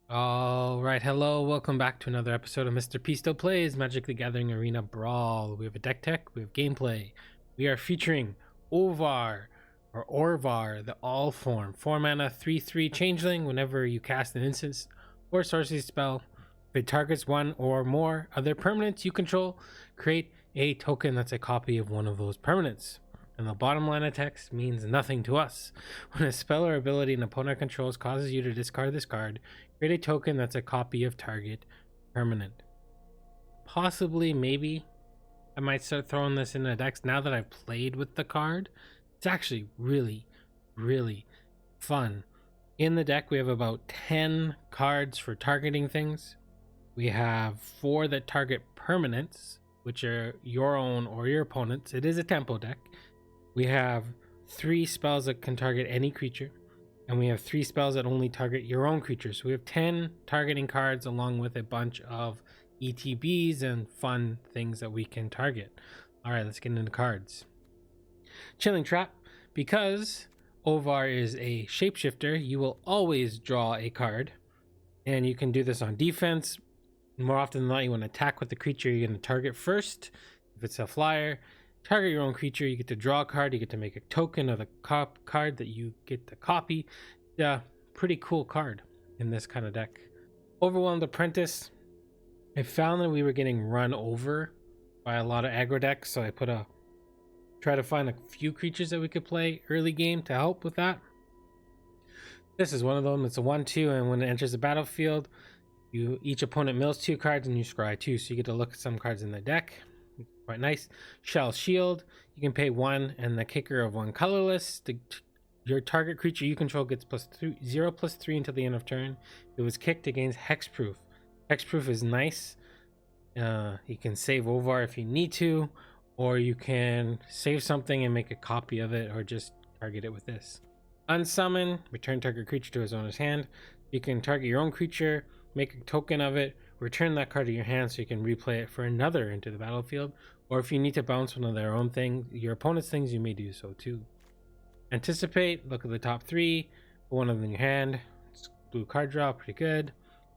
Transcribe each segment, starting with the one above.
All right, hello, welcome back to another episode of Mr. Pisto Plays Magic the Gathering Arena Brawl. We have a deck tech, we have gameplay. We are featuring Orvar the All-Form, 4 mana, 3/3 changeling. Whenever you cast an instant or sorcery spell, if it targets one or more other permanents you control, create a token that's a copy of one of those permanents. And the bottom line of text means nothing to us. When a spell or ability an opponent controls causes you to discard this card, create a token that's a copy of target permanent. Possibly, maybe, I might start throwing this in the decks now that I've played with the card. It's actually really, really fun. In the deck, we have about 10 cards for targeting things. We have 4 that target permanents, which are your own or your opponent's. It is a tempo deck. We have 3 spells that can target any creature, and we have 3 spells that only target your own creatures. So we have 10 targeting cards along with a bunch of ETBs and fun things that we can target. All right, let's get into cards. Chilling Trap. Because Orvar is a shapeshifter, you will always draw a card, and you can do this on defense. More often than not, you want to attack with the creature you're going to target first. If it's a flyer, target your own creature, you get to draw a card, you get to make a token of the card that you get to copy. Yeah, pretty cool card in this kind of deck. Overwhelmed Apprentice. I found that we were getting run over by a lot of aggro decks, so I try to find a few creatures that we could play early game to help with that. This is one of them. It's a 1/2, and when it enters the battlefield, each opponent mills 2 cards and you scry 2, so you get to look at some cards in the deck. Quite nice. Shell Shield. You can pay 1 and the kicker of 1 colorless. Your target creature you control gets +0/+3 until the end of turn. It was kicked against Hexproof. Hexproof is nice. You can save Orvar if you need to, or you can save something and make a copy of it, or just target it with this. Unsummon. Return target creature to its owner's hand. You can target your own creature, make a token of it, return that card to your hand so you can replay it for another into the battlefield, or if you need to bounce one of their own things, your opponent's things, you may do so too. Anticipate. Look at the top 3, put one of them in your hand. It's blue card draw, pretty good.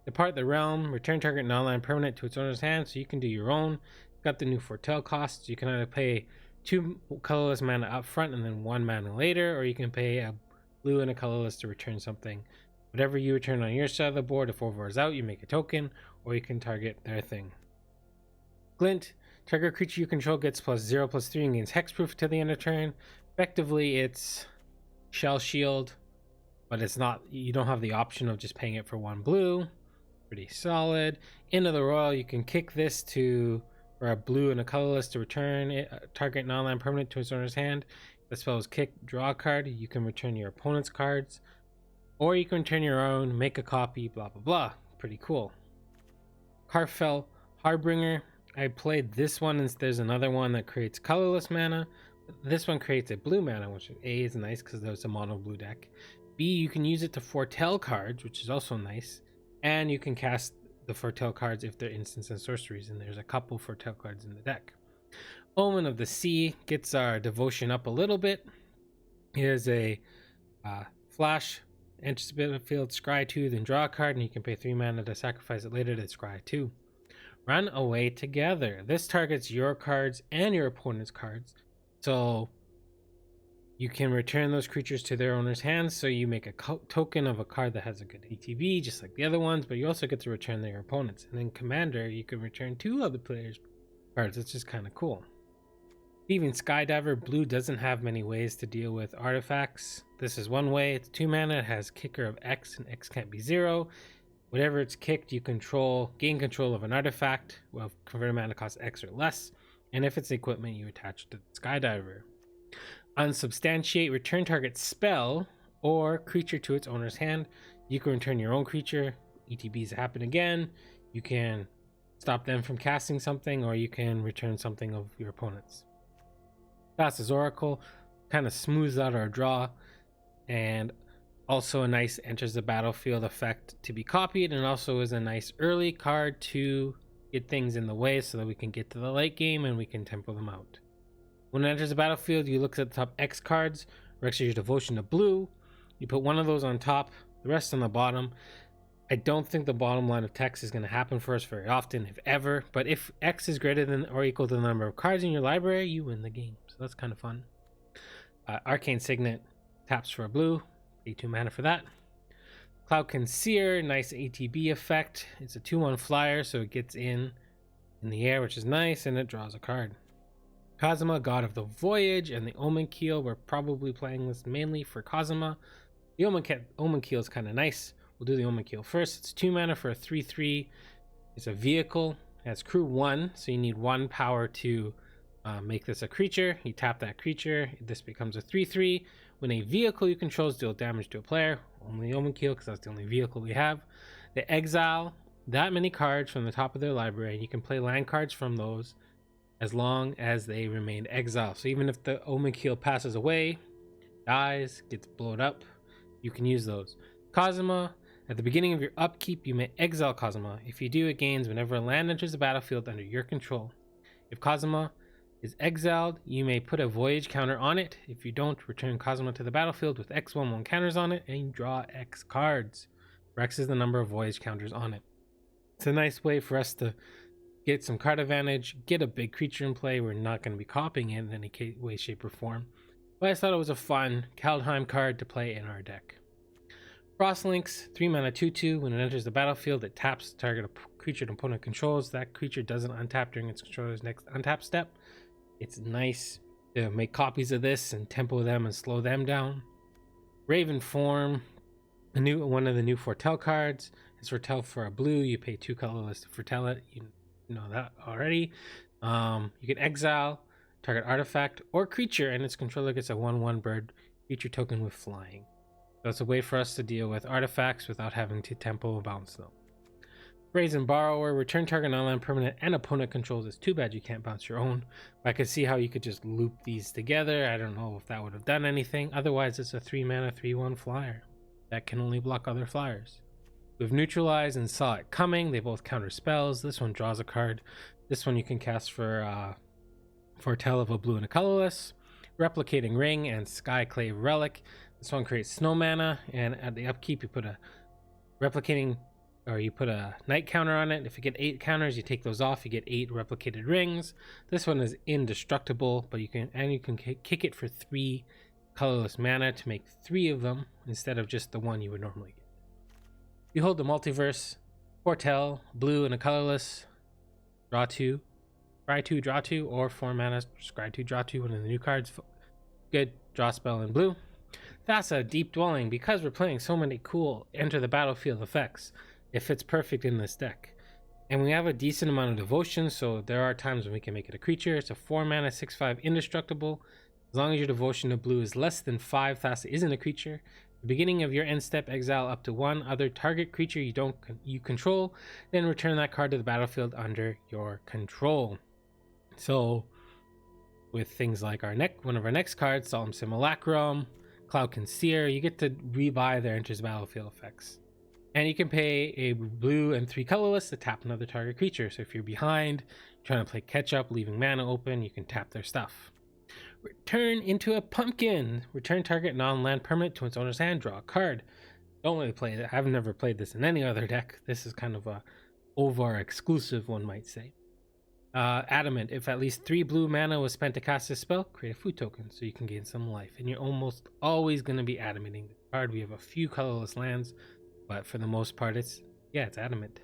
Depart the realm. Return target non-land permanent to its owner's hand so you can do your own. Got the new foretell costs. You can either pay 2 colorless mana up front and then 1 mana later, or you can pay a blue and a colorless to return something. Whatever you return on your side of the board, if Orvar is out, you make a token, or you can target their thing. Glint. Target creature you control gets +0/+3 and gains hexproof to the end of turn. Effectively, it's Shell Shield, but it's not. You don't have the option of just paying it for 1 blue. Pretty solid. Into the Royal, you can kick this for a blue and a colorless to return it, target non-land permanent to its owner's hand. The spell is kicked, draw a card. You can return your opponent's cards, or you can return your own, make a copy, blah blah blah. Pretty cool. Karfell Harbinger. I played this one, and there's another one that creates colorless mana. This one creates a blue mana, which A is nice because there's a mono blue deck. B, you can use it to foretell cards, which is also nice, and you can cast the foretell cards if they're instants and sorceries, and there's a couple foretell cards in the deck. Omen of the Sea gets our devotion up a little bit. Here's a flash. Enters the battlefield, scry 2, then draw a card, and you can pay 3 mana to sacrifice it later to scry 2. Run Away Together. This targets your cards and your opponent's cards, so you can return those creatures to their owner's hands, so you make a token of a card that has a good ETB, just like the other ones, but you also get to return their opponents. And then Commander, you can return 2 other players' cards, which is kind of cool. Even Skydiver. Blue doesn't have many ways to deal with artifacts. This is one way. It's 2 mana. It has kicker of X, and X can't be 0. Whatever it's kicked, you gain control of an artifact. Well, converted mana costs X or less. And if it's equipment, you attach it to the Skydiver. Unsubstantiate. Return target spell or creature to its owner's hand. You can return your own creature. ETBs happen again. You can stop them from casting something, or you can return something of your opponent's. Thassa's Oracle kind of smooths out our draw, and also a nice enters the battlefield effect to be copied, and also is a nice early card to get things in the way so that we can get to the late game and we can tempo them out. When it enters the battlefield, you look at the top X cards, or actually your devotion to blue. You put one of those on top, the rest on the bottom. I don't think the bottom line of text is going to happen for us very often, if ever. But if X is greater than or equal to the number of cards in your library, you win the game. So that's kind of fun. Arcane Signet taps for a blue. Pay 2 mana for that. Cloudkin Seer, nice ATB effect. It's a 2/1 flyer, so it gets in the air, which is nice, and it draws a card. Kazuma, God of the Voyage, and the Omen Keel. We're probably playing this mainly for Kazuma. The Omen Keel is kind of nice. We'll do the Omen Keel first. It's 2 mana for a 3/3. It's a vehicle. It has crew 1, so you need 1 power to make this a creature. You tap that creature. This becomes a 3/3. When a vehicle you control deals damage to a player, only Omen Keel, because that's the only vehicle we have. They exile that many cards from the top of their library, and you can play land cards from those as long as they remain exiled. So even if the Omen Keel passes away, dies, gets blown up, you can use those. Kazuma, at the beginning of your upkeep, you may exile Kazuma. If you do, it gains whenever a land enters the battlefield under your control. If Kazuma is exiled, you may put a voyage counter on it. If you don't, return Kazuma to the battlefield with X1/1 counters on it, and you draw X cards. Where X is the number of voyage counters on it. It's a nice way for us to get some card advantage, get a big creature in play. We're not going to be copying it in any way, shape, or form. But I thought it was a fun Kaldheim card to play in our deck. Frostlinks, 3 mana 2/2. When it enters the battlefield, it taps the target creature an opponent controls. That creature doesn't untap during its controller's next untap step. It's nice to make copies of this and tempo them and slow them down. Raven Form, one of the new Foretell cards. It's Foretell for a blue. You pay 2 colorless to foretell it. You know that already. You can exile target artifact or creature, and its controller gets a 1/1 bird creature token with flying. So it's a way for us to deal with artifacts without having to tempo bounce them. Brazen Borrower, return target non-land permanent and opponent controls. It's too bad you can't bounce your own. But I could see how you could just loop these together. I don't know if that would have done anything. Otherwise, it's a 3 mana 3/1 flyer that can only block other flyers. We've neutralized and saw it coming. They both counter spells. This one draws a card. This one you can cast for Foretell of a blue and a colorless. Replicating Ring and Skyclave Relic. This one creates snow mana, and at the upkeep you put a night counter on it. If you get 8 counters, you take those off, you get 8 replicated rings. This one is indestructible, but you can kick it for 3 colorless mana to make 3 of them instead of just the one you would normally get. Behold the Multiverse, Foretell, blue and a colorless, draw 2, scry 2, draw 2, or 4 mana, scry 2, draw 2, one of the new cards. Good, draw spell in blue. That's a Deep Dwelling. Because we're playing so many cool enter the battlefield effects, it fits perfect in this deck. And we have a decent amount of devotion, so there are times when we can make it a creature. It's a 4 mana 6/5 indestructible. As long as your devotion to blue is less than 5, Thassa isn't a creature. At the beginning of your end step, exile up to 1 other target creature you control, then return that card to the battlefield under your control. So with things like one of our next cards, Solemn Simulacrum, Cloudkin Seer, you get to rebuy their enters battlefield effects. And you can pay a blue and 3 colorless to tap another target creature. So if you're behind, trying to play catch up, leaving mana open, you can tap their stuff. Return into a pumpkin. Return target non-land permanent to its owner's hand. Draw a card. Don't really play it. I've never played this in any other deck. This is kind of a Orvar exclusive, one might say. Adamant. If at least 3 blue mana was spent to cast this spell, create a food token so you can gain some life. And you're almost always going to be adamanting the card. We have a few colorless lands, but for the most part, it's adamant.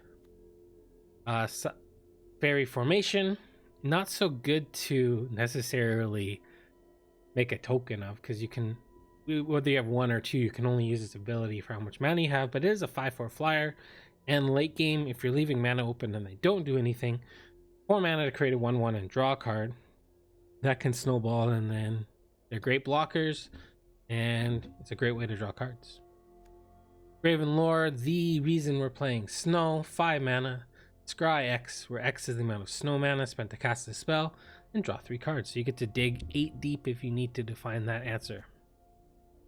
Fairy Formation. Not so good to necessarily make a token of, because you can, whether you have 1 or 2, you can only use its ability for how much mana you have. But it is a 5/4 flyer, and late game, if you're leaving mana open and they don't do anything, 4 mana to create a 1/1 and draw a card. That can snowball, and then they're great blockers, and it's a great way to draw cards. Graven Lore, the reason we're playing Snow, 5 mana. Scry X, where X is the amount of snow mana spent to cast the spell, and draw 3 cards. So you get to dig 8 deep if you need to define that answer.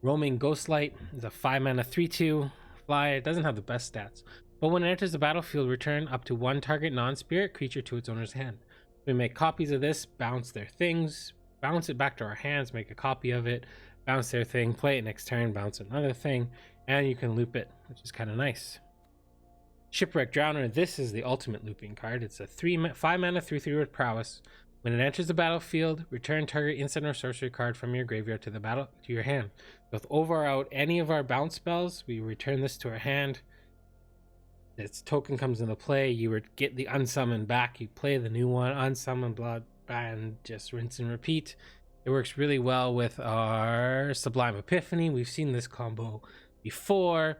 Roaming Ghostlight is a 5 mana 3/2 fly. It doesn't have the best stats, but when it enters the battlefield, return up to 1 target non-spirit creature to its owner's hand. We make copies of this, bounce their things, bounce it back to our hands, make a copy of it, bounce their thing, play it next turn, bounce another thing, and you can loop it, which is kind of nice. Shipwreck Drowner. This is the ultimate looping card. It's a 5 mana 3/3 with prowess. When it enters the battlefield, return target instant or sorcery card from your graveyard to your hand. With over or out any of our bounce spells, we return this to our hand. Its token comes into play. You would get the unsummoned back. You play the new one, unsummon blood, and just rinse and repeat. It works really well with our Sublime Epiphany. We've seen this combo before.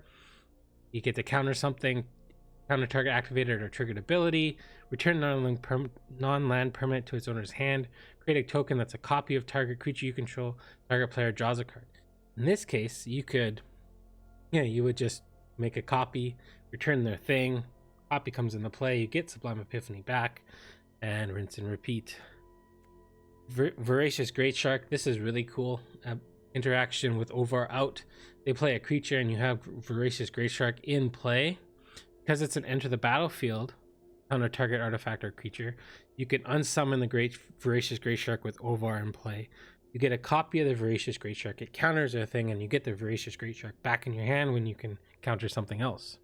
You get to counter something, counter target activated or triggered ability, return non-land permanent to its owner's hand, create a token that's a copy of target creature you control, target player draws a card. In this case, you would just make a copy, return their thing, copy comes into play, you get Sublime Epiphany back, and rinse and repeat. Voracious Great Shark. This is really cool. Interaction with over or out. They play a creature and you have Voracious Great Shark in play. Because it's an enter the battlefield counter target artifact or creature, you can unsummon the Voracious Great Shark with Orvar in play. You get a copy of the Voracious Great Shark. It counters a thing, and you get the Voracious Great Shark back in your hand when you can counter something else.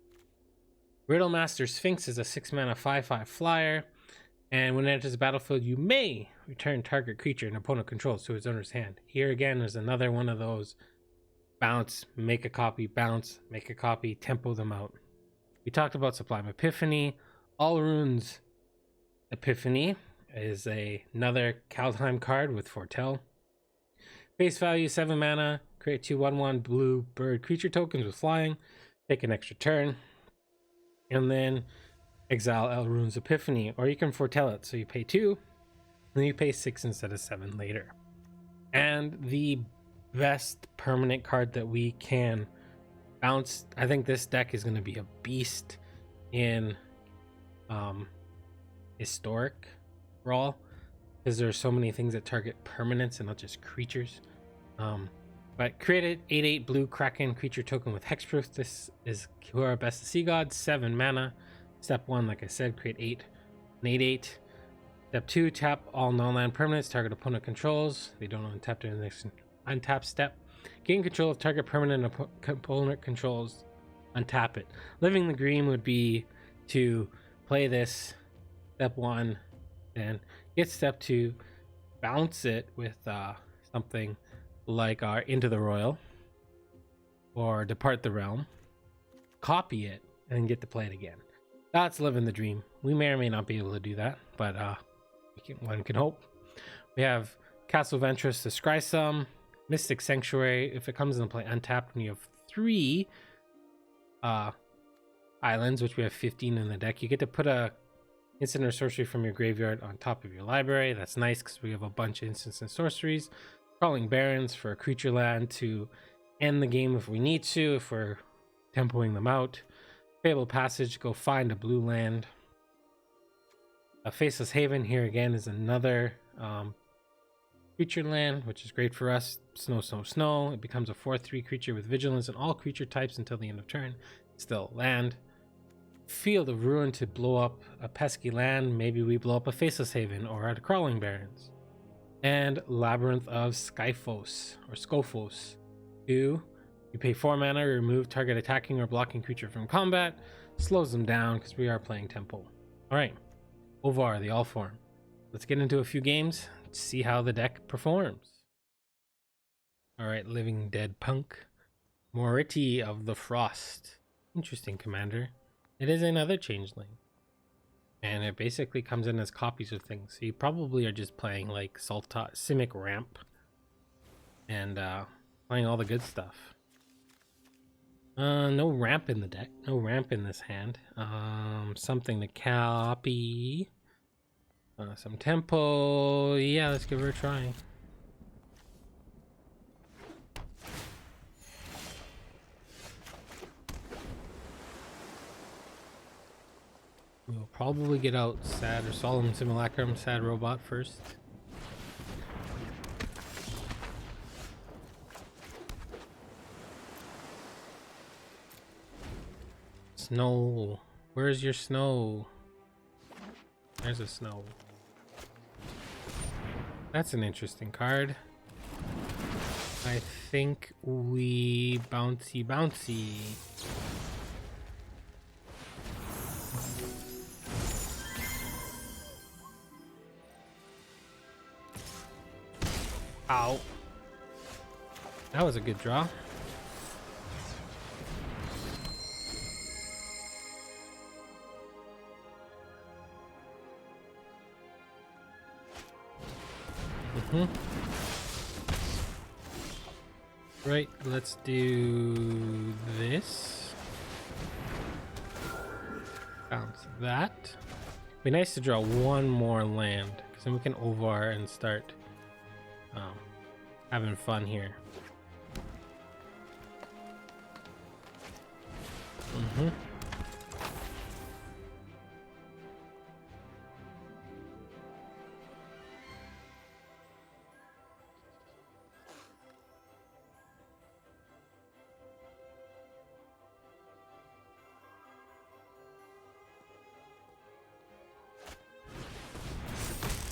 Riddlemaster Sphinx is a 6 mana 5/5 flyer, and when it enters the battlefield, you may return target creature an opponent controls to its owner's hand. Here again is another one of those bounce, make a copy, bounce, make a copy, tempo them out. We talked about Sublime Epiphany. All Runes Epiphany is another Kaldheim card with Foretell. Face value 7 mana. Create 2/1/1 blue bird creature tokens with flying. Take an extra turn. And then exile Elrune's Epiphany. Or you can foretell it. So you pay 2. And then you pay 6 instead of 7 later. And the best permanent card that we can bounce. I think this deck is going to be a beast in historic Brawl, because there are so many things that target permanents and not just creatures. But created 8/8 blue Kraken creature token with hexproof. This is Kihura Best of Sea Gods, 7 mana. Step 1, like I said, create an 8/8. Step 2, tap all non-land permanents target opponent controls. They don't untap during the next untap step. Gain control of target permanent opponent controls. Untap it. Living the Green would be to play this step 1, then get step 2, bounce it with something like our Into the Royal or Depart the Realm, copy it, and get to play it again. That's living the dream. We may or may not be able to do that, but one can hope. We have Castle Ventress to scry some. Mystic Sanctuary, if it comes into play untapped when you have 3 islands, which we have 15 in the deck, you get to put a instant or sorcery from your graveyard on top of your library. That's nice because we have a bunch of instants and sorceries. Crawling Barrens for a creature land to end the game if we need to, if we're tempoing them out. Fable Passage, go find a blue land. A Faceless Haven here again is another creature land, which is great for us. Snow, snow, snow. It becomes a 4/3 creature with vigilance in all creature types until the end of turn. It's still land. Field of Ruin to blow up a pesky land. Maybe we blow up a Faceless Haven or a Crawling Barrens. And Labyrinth of Skyphos or Scophos. 2. You pay 4 mana, remove target attacking or blocking creature from combat. Slows them down because we are playing tempo. Alright. Orvar the All-Form. Let's get into a few games. See how the deck performs. Alright, Living Dead Punk. Moritte of the Frost. Interesting commander. It is another changeling. And it basically comes in as copies of things. So you probably are just playing like Simic Ramp. And playing all the good stuff. No ramp in the deck. No ramp in this hand. Something to copy. Some tempo. Yeah, let's give her a try. We'll probably get out Sad or Solemn Simulacrum, Sad Robot first. Snow. Where's your snow? There's a snow. That's an interesting card. I think we bouncy. Ow. That was a good draw. Right, let's do this. Bounce that. Be nice to draw one more land, because then we can Orvar and start having fun here.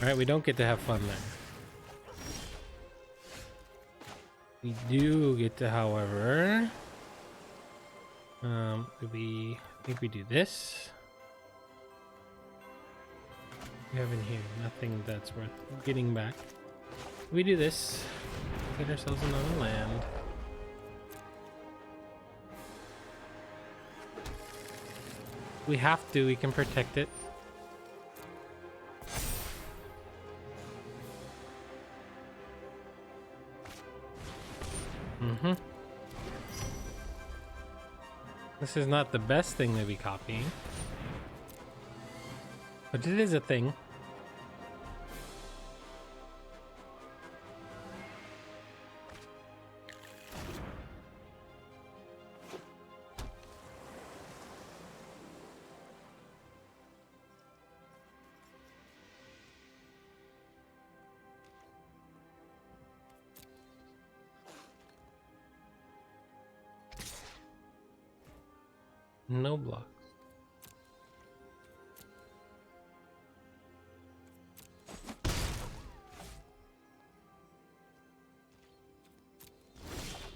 Alright, we don't get to have fun there. We do get to, however, I think we do this. We have in here nothing that's worth getting back. We do this, get ourselves another land. We have to, we can protect it. This is not the best thing to be copying, but it is a thing. No blocks.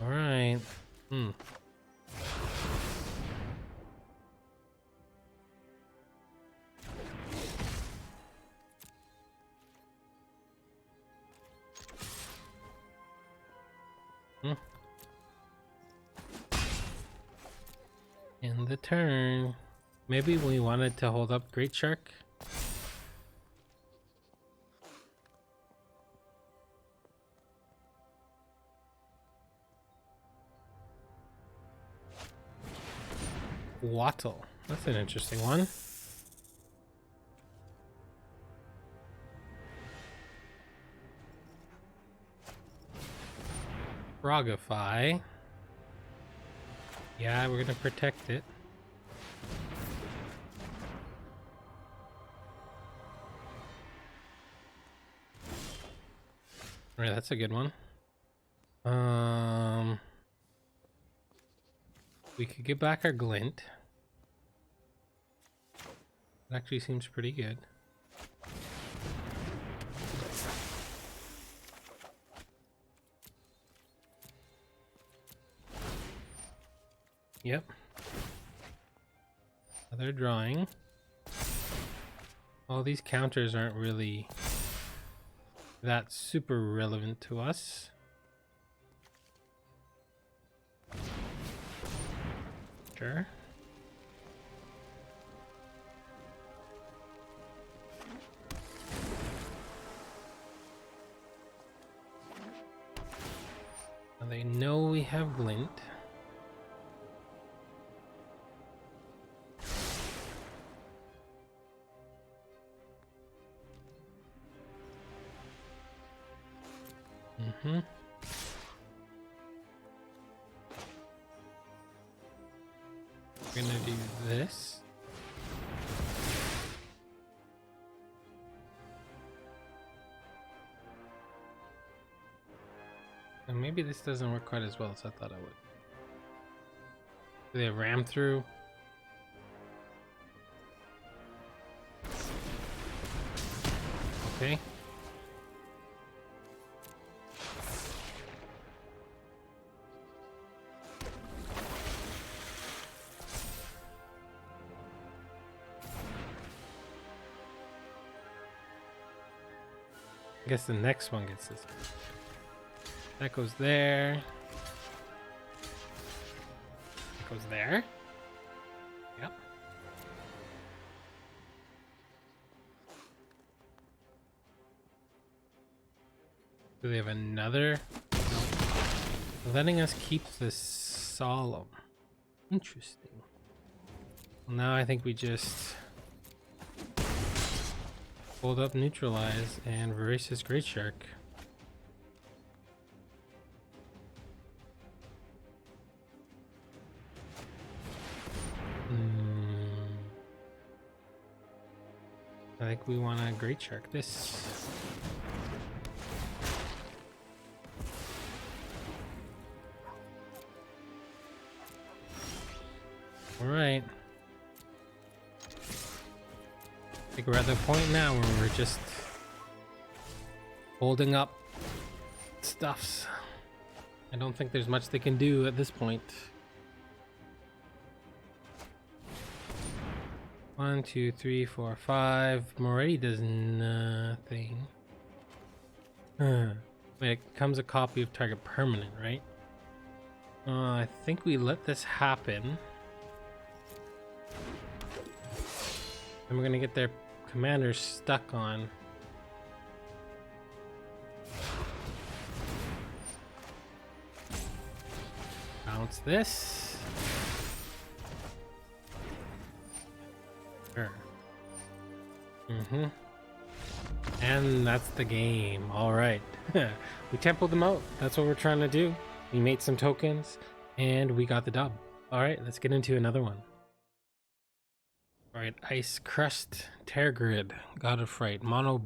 All right. In the turn. Maybe we wanted to hold up Great Shark. Wattle. That's an interesting one. Frogify. Yeah, we're gonna protect it. Alright, that's a good one. We could get back our glint. It actually seems pretty good. Yep. Another drawing. All these counters aren't really that super relevant to us. Sure. And they know we have glint. We're gonna do this. And maybe this doesn't work quite as well as I thought it would. Do they ram through? Okay. I guess the next one gets this. That goes there. That goes there. Yep. Do they have another? No. Letting us keep the solemn. Interesting. Well, now I think we just hold up neutralize and Voracious Great Shark. I think we want to Great Shark this. All right. I think we're at the point now where we're just holding up stuffs. I don't think there's much they can do at this point. 1, 2, 3, 4, 5. Moritte does nothing. Wait, it comes a copy of target permanent, right? I think we let this happen. And we're gonna get their commander stuck on. Bounce this. Sure. And that's the game. All right. We tempoed them out. That's what we're trying to do. We made some tokens and we got the dub. All right, let's get into another one. All right, Ice Crust Tergrid, God of Fright. Mono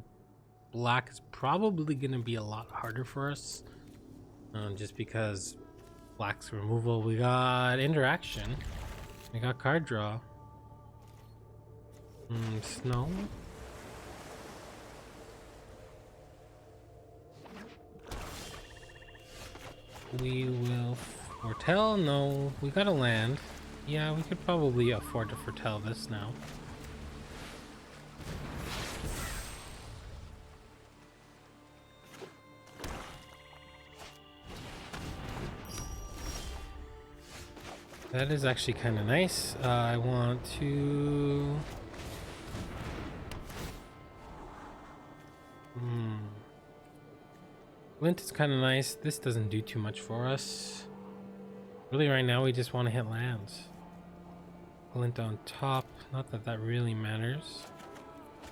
black is probably going to be a lot harder for us. Just because black's removal. We got interaction. We got card draw. Snow. We will foretell. No, we got a land. Yeah, we could probably afford to foretell this now. That is actually kind of nice. I want to... Glint is kind of nice. This doesn't do too much for us. Really, right now, we just want to hit lands. Glint on top. Not that that really matters.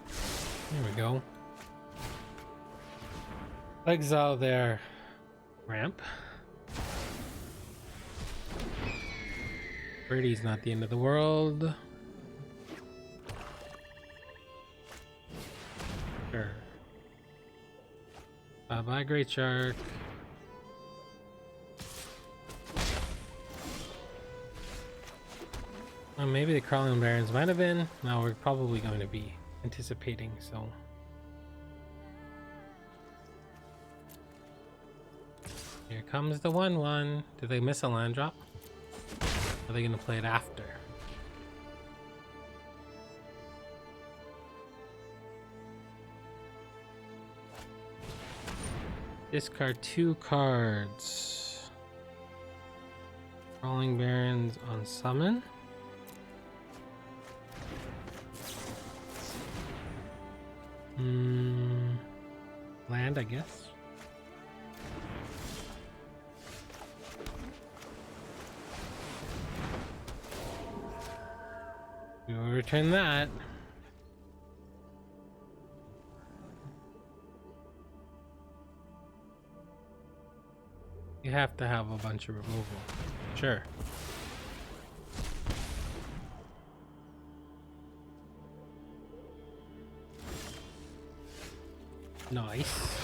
There we go. Exile their ramp. Birdie's not the end of the world. Sure. Bye-bye, Great Shark. Well, maybe the Crawling Barrens might have been. No, we're probably going to be anticipating, so. Here comes the 1/1. Did they miss a land drop? Are they going to play it after? Discard 2 cards. Crawling Barrens on summon. Land, I guess. We will return that. You have to have a bunch of removal. Sure. Nice.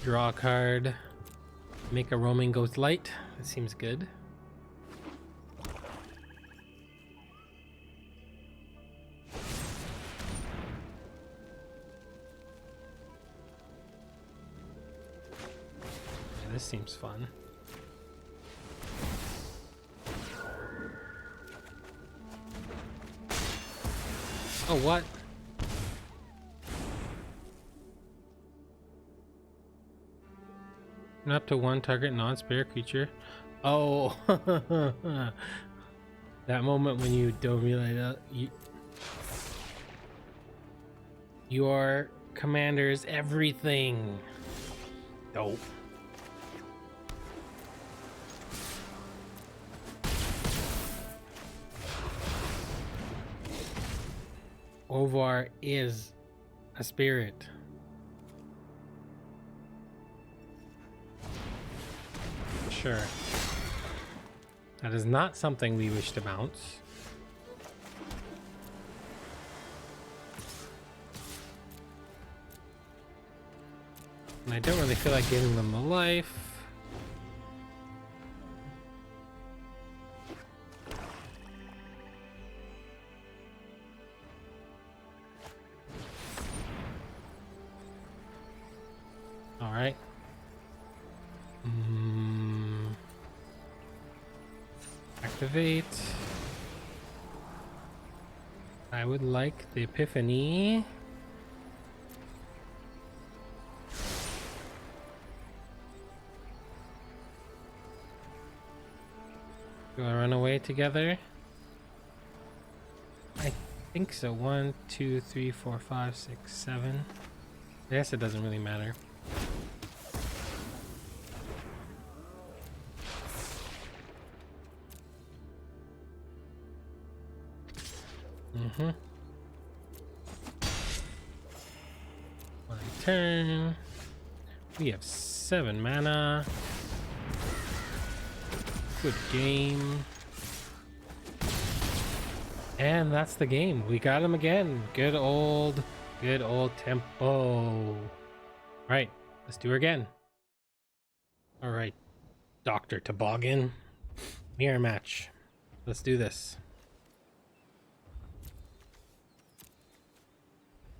Draw a card. Make a roaming ghost light. That seems good. Yeah, this seems fun. Oh, what? Up to one target non-spirit creature. Oh, that moment when you don't realize your commander is everything. Dope. Orvar is a spirit. Sure. That is not something we wish to bounce. And I don't really feel like giving them the life. All right. Activate. I would like the Epiphany. Do I run away together? I think so. 1, 2, 3, 4, 5, 6, 7. I guess it doesn't really matter. My turn. We have 7 mana. Good game. And that's the game. We got him again. Good old tempo. Right, let's do it again. All right, Dr. Toboggan. Mirror match. Let's do this.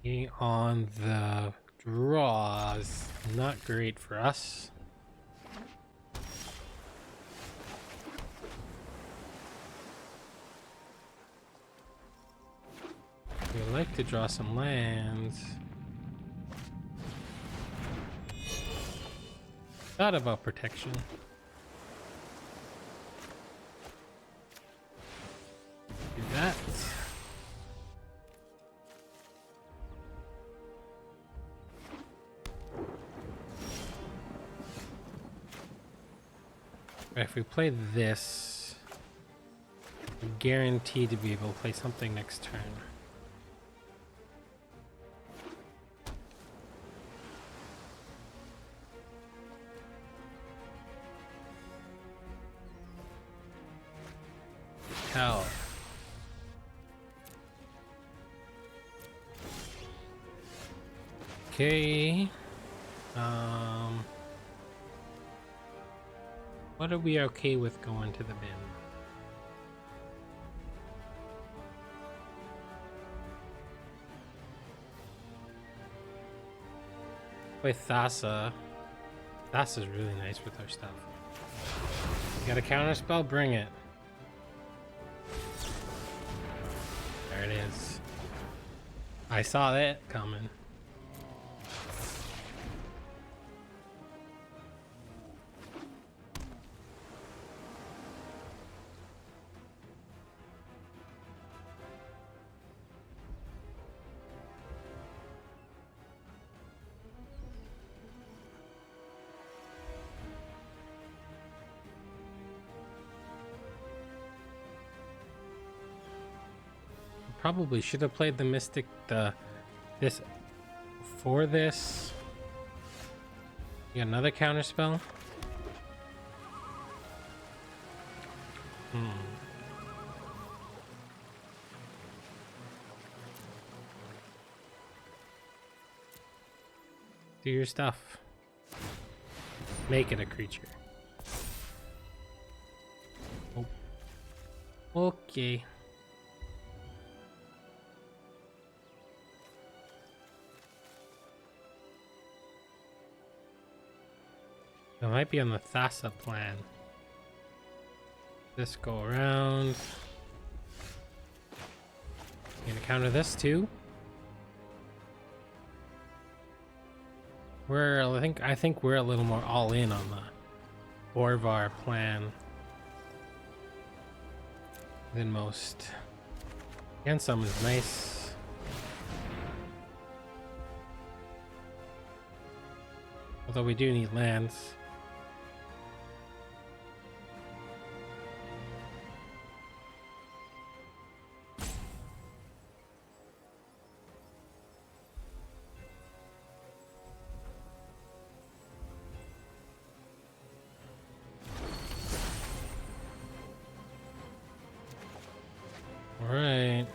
Being on the draws, not great for us. We would like to draw some lands. Thought about protection. Do that. If we play this, we're guaranteed to be able to play something next turn. Hell. Okay. What are we okay with going to the bin? Play Thassa. Thassa's really nice with our stuff. You got a counter spell? Bring it. There it is. I saw that coming. Probably should have played the Mystic, this for this. You got another counter spell? Do your stuff. Make it a creature. Oh. Okay. I might be on the Thassa plan. This go around. Gonna counter this too. I think we're a little more all in on the Orvar plan than most. And some is nice. Although we do need lands. Alright.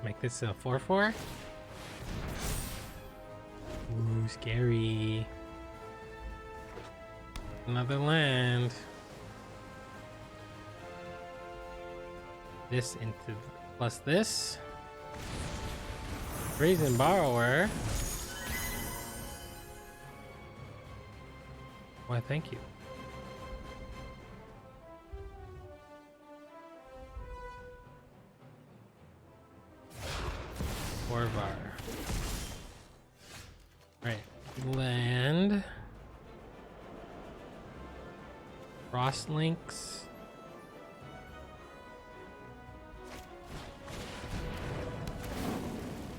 Make this a 4/4. Ooh, scary. Another land. This into plus this. Brazen Borrower. Why, thank you. Orvar. Right. Land. Cross links.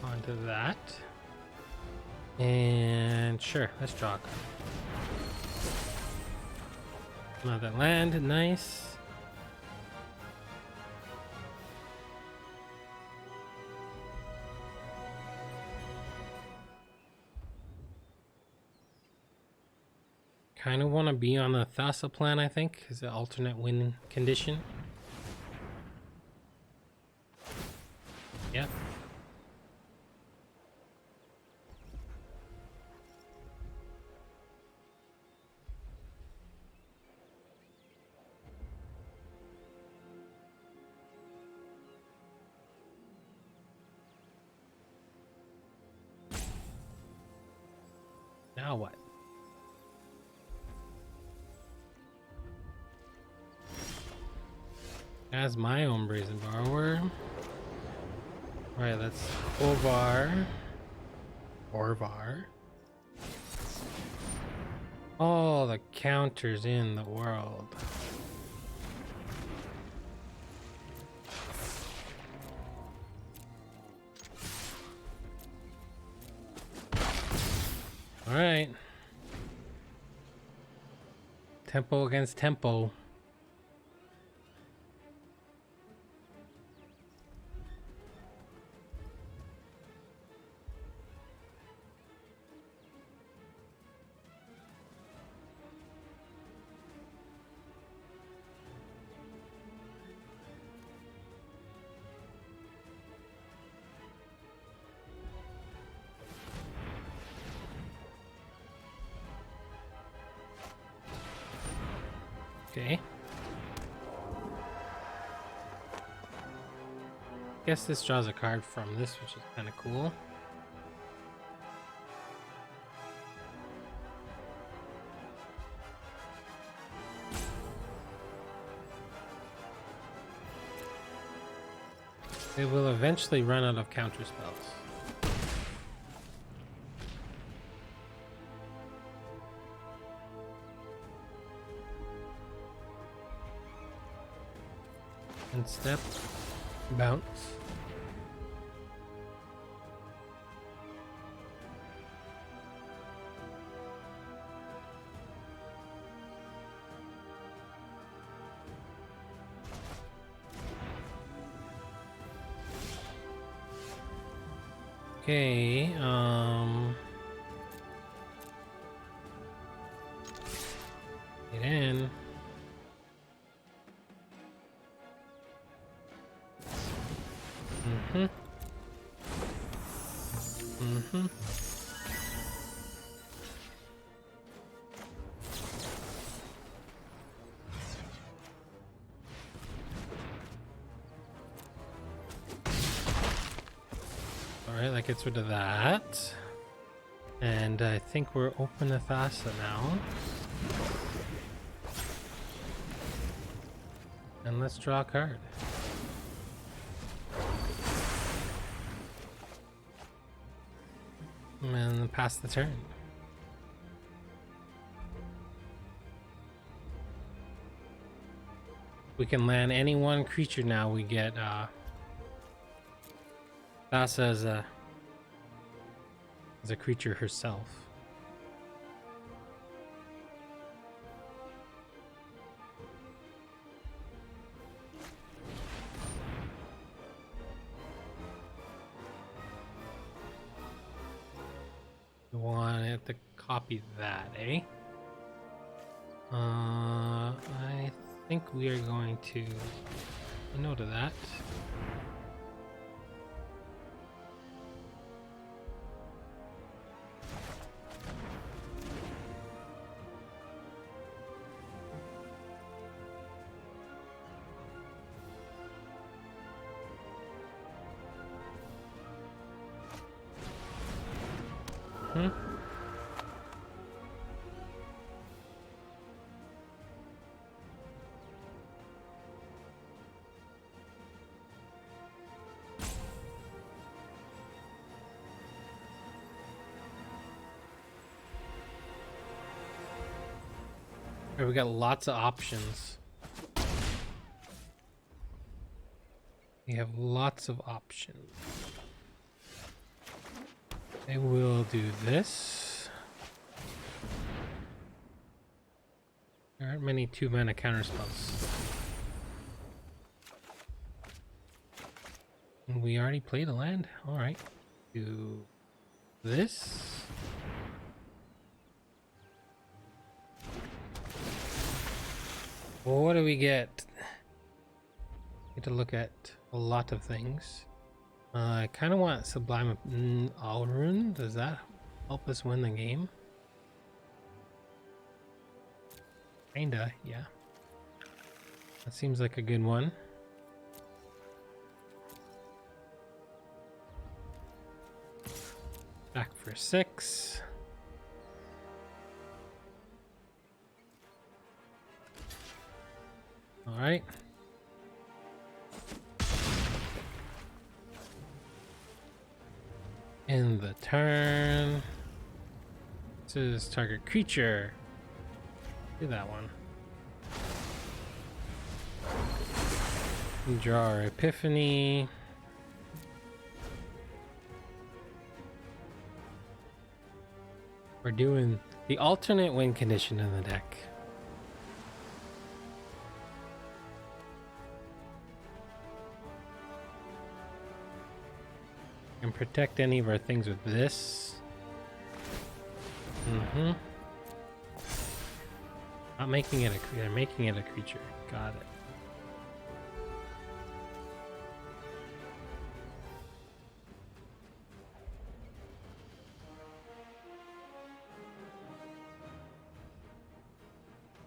Onto that. And sure, let's draw a card. Another land, nice. Kind of want to be on the Thassa plan, I think, as an alternate win condition. Yep. Now what? As my own Brazen Borrower. Alright, that's Orvar. All the counters in the world. Alright. Tempo against tempo. Okay. Guess this draws a card from this, which is kind of cool. It will eventually run out of counter spells. And step, bounce. Okay, get in. Alright, that gets rid of that. And I think we're open to Thassa now. And let's draw a card. And pass the turn. We can land any one creature now. We get Thassa as a creature herself. You want to copy that, eh? I think we are going to say no to that. We got lots of options. We have lots of options. I will do this. There aren't many 2-mana counterspells. And we already played a land. Alright. Do this. Well, what do we get? Get to look at a lot of things. I kind of want Sublime Alrune. Does that help us win the game? Kinda, yeah. That seems like a good one. Back for 6. All right. In the turn. This is target creature. Do that one. Draw our Epiphany. We're doing the alternate win condition in the deck. And protect any of our things with this. Not making it a creature, making it a creature. Got it.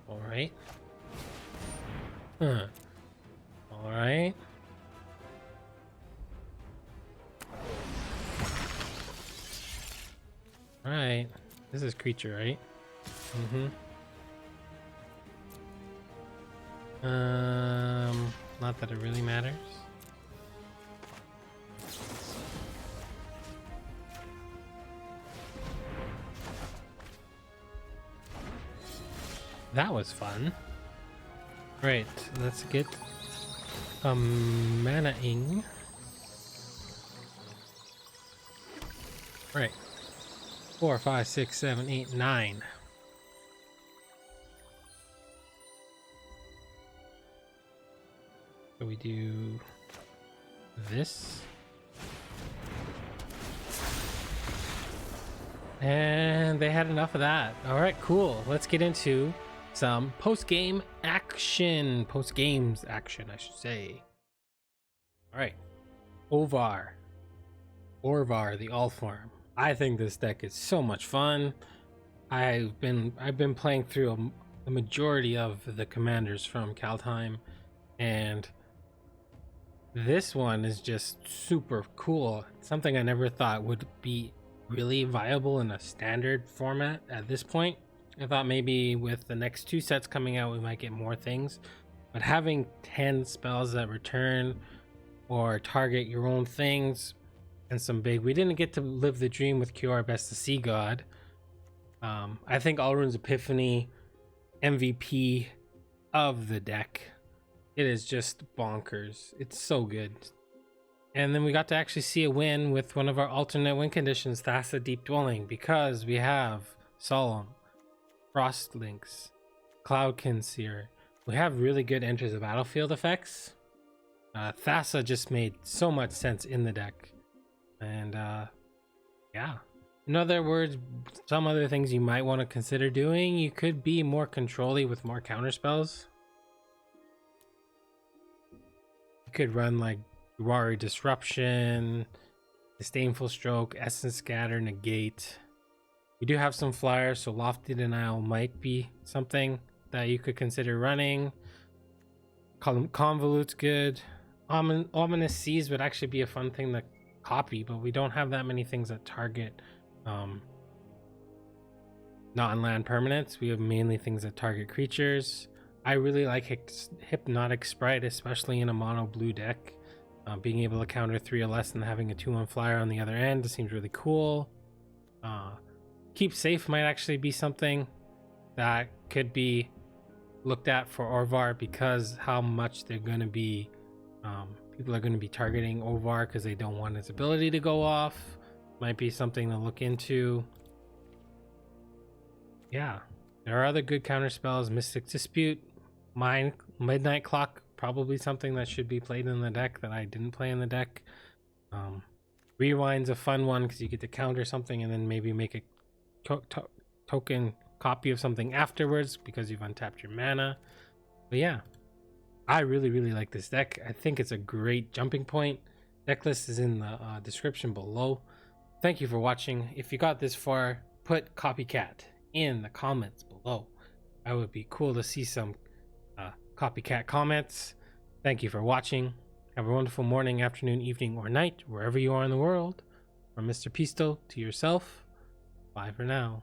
All right. All right. Alright, this is creature, right? Not that it really matters. That was fun. Right, let's get a mana-ing. Right. 4, 5, 6, 7, 8, 9. So we do this. And they had enough of that. All right, cool. Let's get into some post-game action. Post-games action, I should say. All right. Orvar the All-Form. I think this deck is so much fun. I've been playing through the majority of the commanders from Kaldheim, and this one is just super cool. Something I never thought would be really viable in a standard format at this point. I thought maybe with the next 2 sets coming out we might get more things, but having 10 spells that return or target your own things and some big. We didn't get to live the dream with QR Best to See God. I think Alrun's Epiphany MVP of the deck. It is just bonkers. It's so good. And then we got to actually see a win with one of our alternate win conditions, Thassa Deep Dwelling, because we have Solemn, Frostlinks, Cloudkin Seer. We have really good Enters the Battlefield effects. Thassa just made so much sense in the deck. And yeah. In other words, some other things you might want to consider doing. You could be more control-y with more counter spells. You could run like Ruari Disruption, Disdainful Stroke, Essence Scatter, Negate. We do have some flyers, so Lofty Denial might be something that you could consider running. Convolute's good. Ominous Seas would actually be a fun thing to copy, but we don't have that many things that target non-land permanents. We have mainly things that target creatures. I really like Hypnotic Sprite, especially in a mono blue deck. Being able to counter 3 or less and having a 2-1 flyer on the other end seems really cool. Keep Safe might actually be something that could be looked at for Orvar, because how much they're going to be people are going to be targeting Orvar because they don't want his ability to go off. Might be something to look into. Yeah, there are other good counter spells. Mystic Dispute, Midnight Clock, probably something that should be played in the deck that I didn't play in the deck. Rewind's a fun one because you get to counter something and then maybe make a token copy of something afterwards because you've untapped your mana. But yeah, I really like this deck. I think it's a great jumping point. Deck list is in the description below. Thank you for watching. If you got this far, put Copycat in the comments below. That would be cool to see some Copycat comments. Thank you for watching. Have a wonderful morning, afternoon, evening, or night, wherever you are in the world. From Mr. Pisto to yourself, bye for now.